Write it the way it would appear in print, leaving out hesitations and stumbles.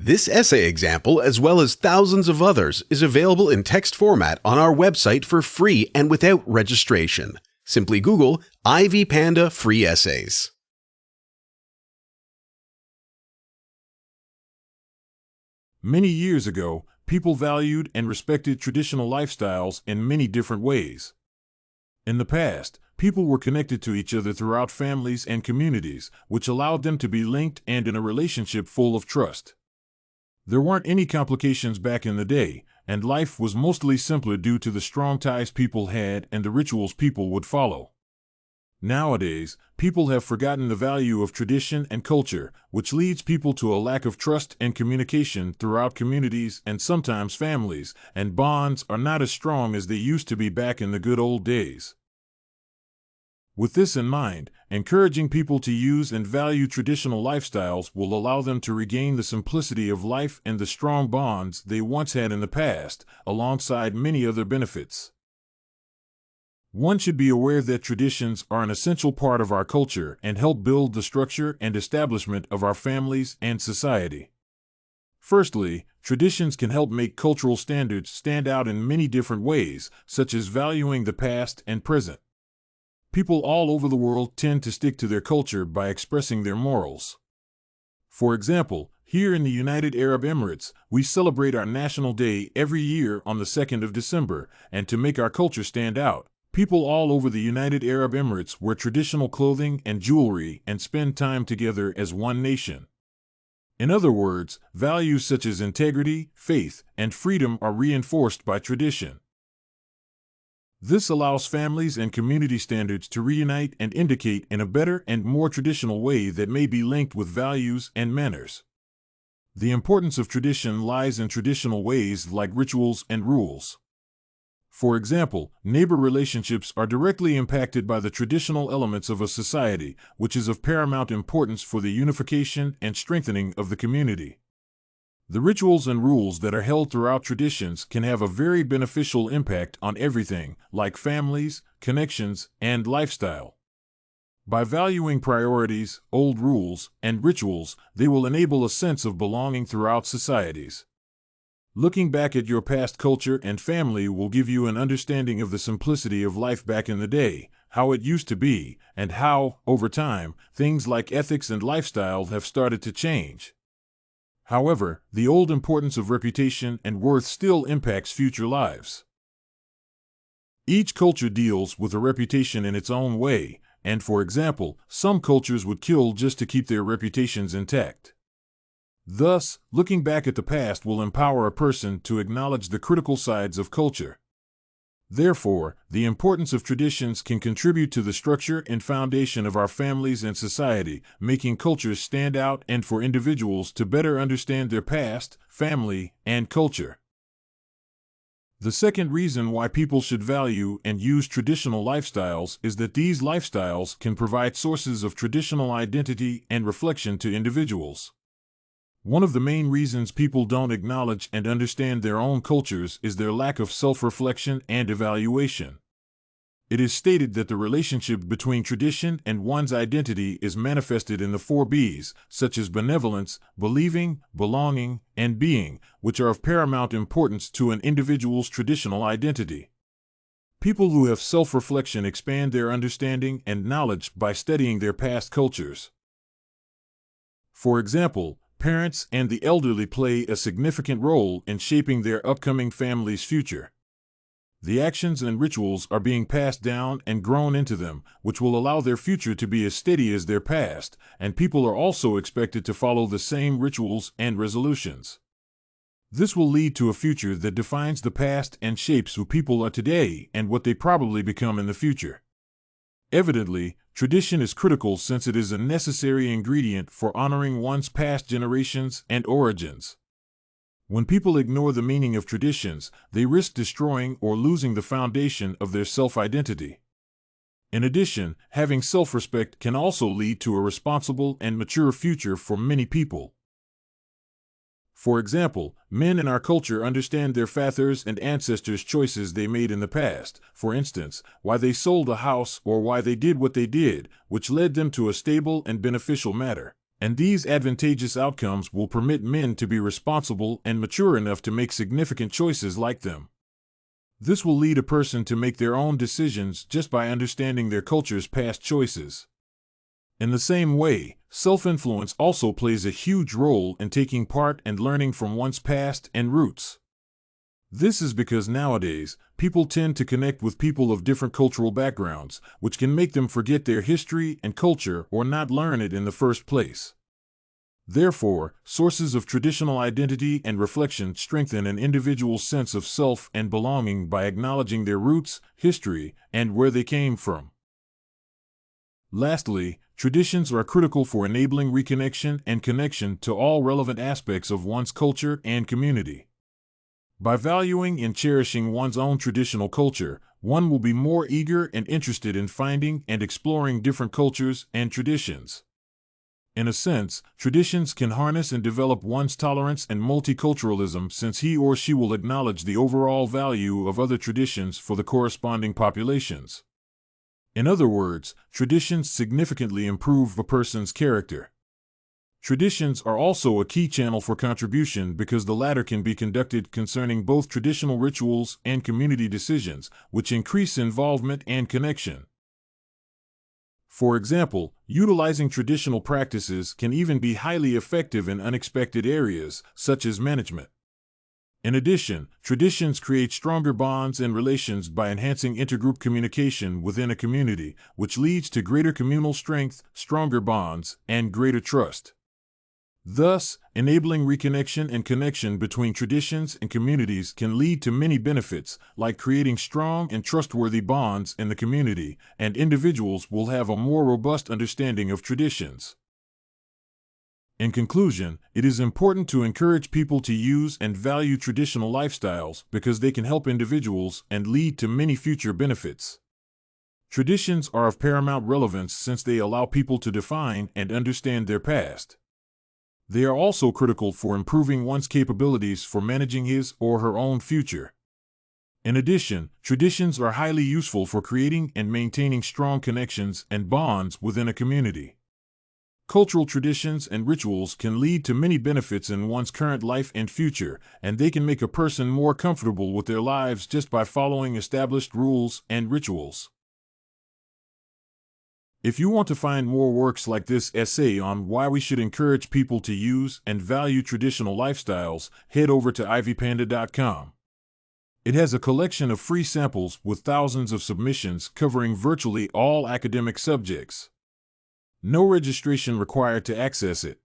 This essay example, as well as thousands of others, is available in text format on our website for free and without registration. Simply Google Ivy Panda Free Essays. Many years ago, people valued and respected traditional lifestyles in many different ways. In the past, people were connected to each other throughout families and communities, which allowed them to be linked and in a relationship full of trust. There weren't any complications back in the day, and life was mostly simpler due to the strong ties people had and the rituals people would follow. Nowadays, people have forgotten the value of tradition and culture, which leads people to a lack of trust and communication throughout communities and sometimes families, and bonds are not as strong as they used to be back in the good old days. With this in mind, encouraging people to use and value traditional lifestyles will allow them to regain the simplicity of life and the strong bonds they once had in the past, alongside many other benefits. One should be aware that traditions are an essential part of our culture and help build the structure and establishment of our families and society. Firstly, traditions can help make cultural standards stand out in many different ways, such as valuing the past and present. People all over the world tend to stick to their culture by expressing their morals. For example, here in the United Arab Emirates, we celebrate our National Day every year on the 2nd of December, and to make our culture stand out, people all over the United Arab Emirates wear traditional clothing and jewelry and spend time together as one nation. In other words, values such as integrity, faith, and freedom are reinforced by tradition. This allows families and community standards to reunite and indicate in a better and more traditional way that may be linked with values and manners. The importance of tradition lies in traditional ways like rituals and rules. For example, neighbor relationships are directly impacted by the traditional elements of a society, which is of paramount importance for the unification and strengthening of the community. The rituals and rules that are held throughout traditions can have a very beneficial impact on everything, like families, connections, and lifestyle. By valuing priorities, old rules, and rituals, they will enable a sense of belonging throughout societies. Looking back at your past culture and family will give you an understanding of the simplicity of life back in the day, how it used to be, and how, over time, things like ethics and lifestyle have started to change. However, the old importance of reputation and worth still impacts future lives. Each culture deals with a reputation in its own way, and for example, some cultures would kill just to keep their reputations intact. Thus, looking back at the past will empower a person to acknowledge the critical sides of culture. Therefore, the importance of traditions can contribute to the structure and foundation of our families and society, making cultures stand out and for individuals to better understand their past, family, and culture. The second reason why people should value and use traditional lifestyles is that these lifestyles can provide sources of traditional identity and reflection to individuals. One of the main reasons people don't acknowledge and understand their own cultures is their lack of self-reflection and evaluation. It is stated that the relationship between tradition and one's identity is manifested in the 4 B's, such as benevolence, believing, belonging, and being, which are of paramount importance to an individual's traditional identity. People who have self-reflection expand their understanding and knowledge by studying their past cultures. For example, parents and the elderly play a significant role in shaping their upcoming family's future. The actions and rituals are being passed down and grown into them, which will allow their future to be as steady as their past, and people are also expected to follow the same rituals and resolutions. This will lead to a future that defines the past and shapes who people are today and what they probably become in the future. Evidently, tradition is critical since it is a necessary ingredient for honoring one's past generations and origins. When people ignore the meaning of traditions, they risk destroying or losing the foundation of their self-identity. In addition, having self-respect can also lead to a responsible and mature future for many people. For example, men in our culture understand their fathers' and ancestors' choices they made in the past, for instance, why they sold a house or why they did what they did, which led them to a stable and beneficial matter. And these advantageous outcomes will permit men to be responsible and mature enough to make significant choices like them. This will lead a person to make their own decisions just by understanding their culture's past choices. In the same way, self-influence also plays a huge role in taking part and learning from one's past and roots. This is because nowadays, people tend to connect with people of different cultural backgrounds, which can make them forget their history and culture or not learn it in the first place. Therefore, sources of traditional identity and reflection strengthen an individual's sense of self and belonging by acknowledging their roots, history, and where they came from. Lastly, traditions are critical for enabling reconnection and connection to all relevant aspects of one's culture and community. By valuing and cherishing one's own traditional culture, one will be more eager and interested in finding and exploring different cultures and traditions. In a sense, traditions can harness and develop one's tolerance and multiculturalism, since he or she will acknowledge the overall value of other traditions for the corresponding populations. In other words, traditions significantly improve a person's character. Traditions are also a key channel for contribution because the latter can be conducted concerning both traditional rituals and community decisions, which increase involvement and connection. For example, utilizing traditional practices can even be highly effective in unexpected areas, such as management. In addition, traditions create stronger bonds and relations by enhancing intergroup communication within a community, which leads to greater communal strength, stronger bonds, and greater trust. Thus, enabling reconnection and connection between traditions and communities can lead to many benefits, like creating strong and trustworthy bonds in the community, and individuals will have a more robust understanding of traditions. In conclusion, it is important to encourage people to use and value traditional lifestyles because they can help individuals and lead to many future benefits. Traditions are of paramount relevance since they allow people to define and understand their past. They are also critical for improving one's capabilities for managing his or her own future. In addition, traditions are highly useful for creating and maintaining strong connections and bonds within a community. Cultural traditions and rituals can lead to many benefits in one's current life and future, and they can make a person more comfortable with their lives just by following established rules and rituals. If you want to find more works like this essay on why we should encourage people to use and value traditional lifestyles, head over to ivypanda.com. It has a collection of free samples with thousands of submissions covering virtually all academic subjects. No registration required to access it.